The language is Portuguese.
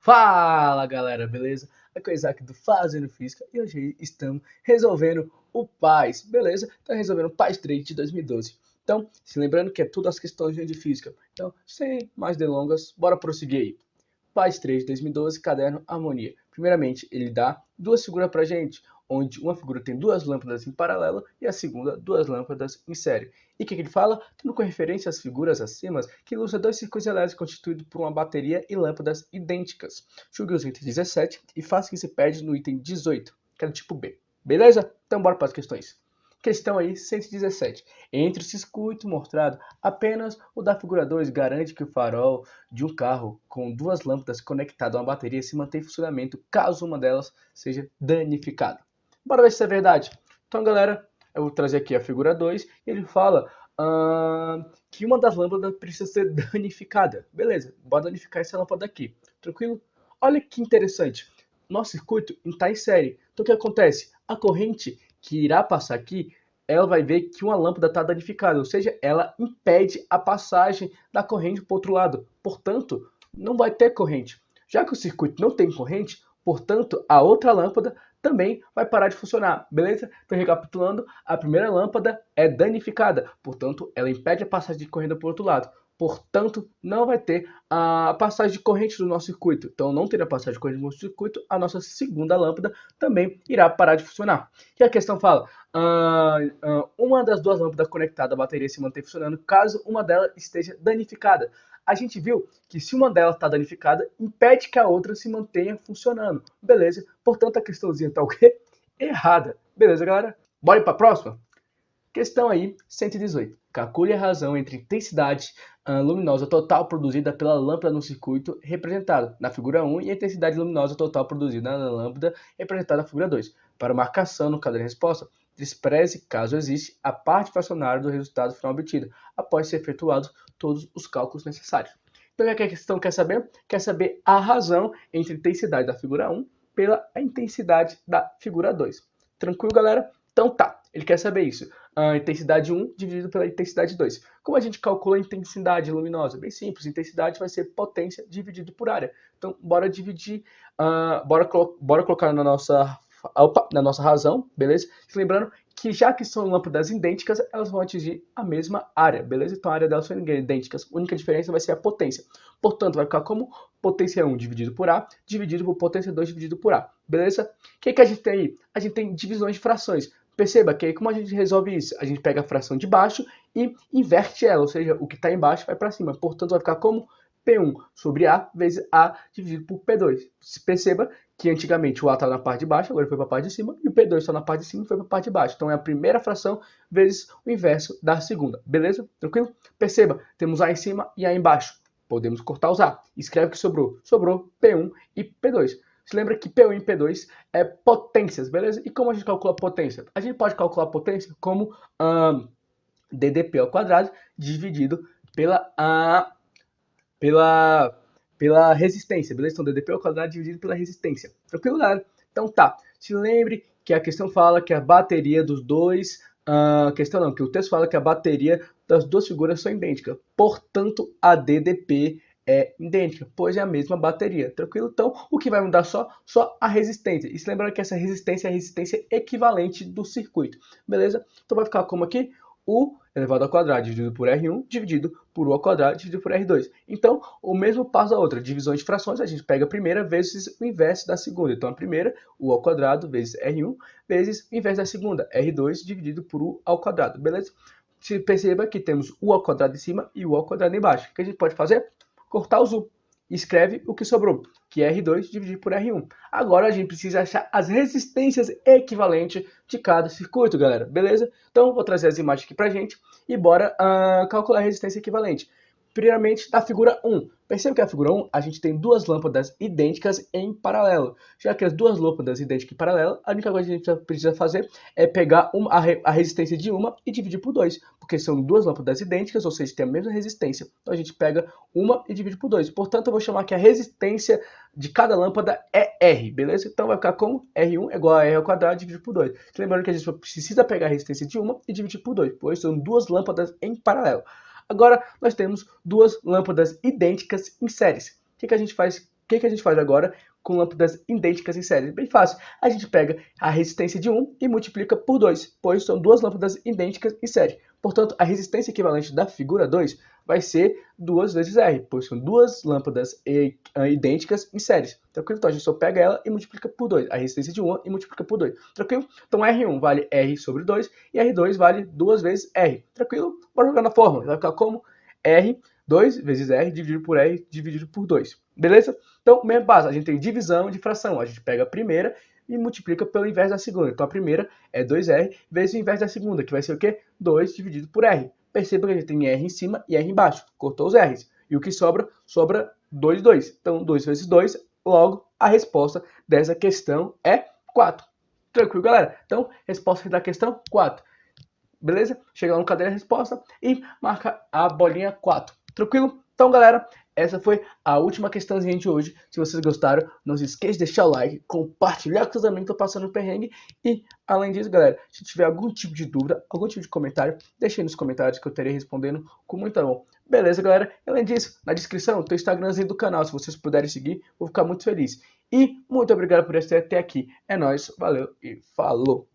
Fala galera, beleza? Aqui é o Isaac do Fazendo Física e hoje estamos resolvendo o PAS, beleza? Então resolvendo o PAS 3 de 2012. Então, se lembrando que é tudo as questões de física. Então, sem mais delongas, bora prosseguir aí. PAS 3 de 2012, caderno Harmonia. Primeiramente, ele dá duas figuras pra gente, onde uma figura tem duas lâmpadas em paralelo e a segunda duas lâmpadas em série. E o que ele fala? Tendo com referência às figuras acima, que ilustra dois circuitos elétricos constituídos por uma bateria e lâmpadas idênticas. Julgue os itens 17 e faça que se perde no item 18, que é do tipo B. Beleza? Então bora para as questões. Questão aí 117. Entre o circuito mostrado, apenas o da figura 2 garante que o farol de um carro com duas lâmpadas conectadas a uma bateria se mantém em funcionamento caso uma delas seja danificada. Bora ver se isso é verdade. Então, galera, eu vou trazer aqui a figura 2 e ele fala que uma das lâmpadas precisa ser danificada. Beleza, bora danificar essa lâmpada aqui. Tranquilo? Olha que interessante. Nosso circuito está em série. Então, o que acontece? A corrente que irá passar aqui, ela vai ver que uma lâmpada está danificada, ou seja, ela impede a passagem da corrente para o outro lado. Portanto, não vai ter corrente. Já que o circuito não tem corrente, portanto, a outra lâmpada também vai parar de funcionar, beleza? Então, recapitulando, a primeira lâmpada é danificada, portanto, ela impede a passagem de corrente para o outro lado. Portanto, não vai ter a passagem de corrente do nosso circuito. Então, não terá passagem de corrente do nosso circuito, a nossa segunda lâmpada também irá parar de funcionar. E a questão fala, uma das duas lâmpadas conectadas à bateria se mantém funcionando caso uma delas esteja danificada. A gente viu que se uma delas está danificada, impede que a outra se mantenha funcionando. Beleza? Portanto, a questãozinha está o quê? Errada. Beleza, galera? Bora ir para a próxima? Questão aí, 118. Calcule a razão entre intensidade luminosa total produzida pela lâmpada no circuito representado na figura 1 e a intensidade luminosa total produzida na lâmpada representada na figura 2. Para marcação no caderno de resposta, despreze, caso existe, a parte fracionária do resultado final obtido, após ser efetuados todos os cálculos necessários. Então, o que a questão quer saber? Quer saber a razão entre a intensidade da figura 1 pela intensidade da figura 2. Tranquilo, galera? Então tá, ele quer saber isso. A intensidade 1 dividido pela intensidade 2. Como a gente calcula a intensidade luminosa? Bem simples, intensidade vai ser potência dividido por área. Então, bora dividir, bora colocar na nossa razão, beleza? Lembrando que já que são lâmpadas idênticas, elas vão atingir a mesma área, beleza? Então a área delas são idênticas. A única diferença vai ser a potência. Portanto, vai ficar como potência 1 dividido por A, dividido por potência 2 dividido por A, beleza? O que a gente tem aí? A gente tem divisões de frações. Perceba que aí como a gente resolve isso? A gente pega a fração de baixo e inverte ela, ou seja, o que está embaixo vai para cima. Portanto, vai ficar como P1 sobre A vezes A dividido por P2. Perceba que antigamente o A estava na parte de baixo, agora foi para a parte de cima, e o P2 está na parte de cima e foi para a parte de baixo. Então é a primeira fração vezes o inverso da segunda. Beleza? Tranquilo? Perceba, temos A em cima e A embaixo. Podemos cortar os A. Escreve o que sobrou. Sobrou P1 e P2. Se lembra que P1 e P2 é potências, beleza? E como a gente calcula a potência? A gente pode calcular a potência como DDP ao quadrado dividido pela, pela resistência, beleza? Então, DDP ao quadrado dividido pela resistência. Tranquilo, galera? Então, tá. Se lembre que a questão fala que a bateria dos dois... que o texto fala que a bateria das duas figuras são idênticas. Portanto, a DDP é idêntica, pois é a mesma bateria. Tranquilo? Então, o que vai mudar só a resistência. E se lembrando que essa resistência é a resistência equivalente do circuito. Beleza? Então, vai ficar como aqui? U elevado ao quadrado dividido por R1 dividido por U ao quadrado dividido por R2. Então, o mesmo passo da outra. Divisão de frações, a gente pega a primeira vezes o inverso da segunda. Então, a primeira, U ao quadrado vezes R1 vezes o inverso da segunda, R2 dividido por U ao quadrado. Beleza? Se perceba que temos U ao quadrado em cima e U ao quadrado embaixo. O que a gente pode fazer? Cortar os U. Escreve o que sobrou, que é R2 dividido por R1. Agora a gente precisa achar as resistências equivalentes de cada circuito, galera. Beleza? Então, vou trazer as imagens aqui pra gente e bora calcular a resistência equivalente. Primeiramente, da figura 1. Perceba que a figura 1, a gente tem duas lâmpadas idênticas em paralelo. Já que as duas lâmpadas idênticas em paralelo, a única coisa que a gente precisa fazer é pegar a resistência de uma e dividir por 2. Porque são duas lâmpadas idênticas, ou seja, tem a mesma resistência. Então a gente pega uma e divide por 2. Portanto, eu vou chamar que a resistência de cada lâmpada é R, beleza? Então vai ficar como R1 é igual a R ao quadrado dividido por 2. Lembrando que a gente precisa pegar a resistência de uma e dividir por 2, pois são duas lâmpadas em paralelo. Agora, nós temos duas lâmpadas idênticas em séries. O que a gente faz que a gente faz agora com lâmpadas idênticas em série? Bem fácil. A gente pega a resistência de 1 e multiplica por 2, pois são duas lâmpadas idênticas em série. Portanto, a resistência equivalente da figura 2 vai ser 2 vezes R, pois são duas lâmpadas idênticas em série. Tranquilo? Então a gente só pega ela e multiplica por 2. A resistência de 1 e multiplica por 2. Tranquilo? Então R1 vale R sobre 2 e R2 vale 2 vezes R. Tranquilo? Bora jogar na fórmula. Vai ficar como? R 2 vezes R dividido por R dividido por 2. Beleza? Então, mesma base, a gente tem divisão de fração. A gente pega a primeira e multiplica pelo inverso da segunda. Então, a primeira é 2R vezes o inverso da segunda, que vai ser o quê? 2 dividido por R. Perceba que a gente tem R em cima e R embaixo. Cortou os R's. E o que sobra? Sobra 2, 2. Então, 2 vezes 2, logo, a resposta dessa questão é 4. Tranquilo, galera? Então, resposta da questão 4. Beleza? Chega lá no caderno de resposta e marca a bolinha 4. Tranquilo? Então, galera, essa foi a última questãozinha de hoje. Se vocês gostaram, não se esqueça de deixar o like, compartilhar com seus amigos que estão passando o perrengue. E, além disso, galera, se tiver algum tipo de dúvida, algum tipo de comentário, deixe aí nos comentários que eu terei respondendo com muito amor. Beleza, galera? Além disso, na descrição tem o Instagramzinho do canal. Se vocês puderem seguir, vou ficar muito feliz. E muito obrigado por estar até aqui. É nóis, valeu e falou!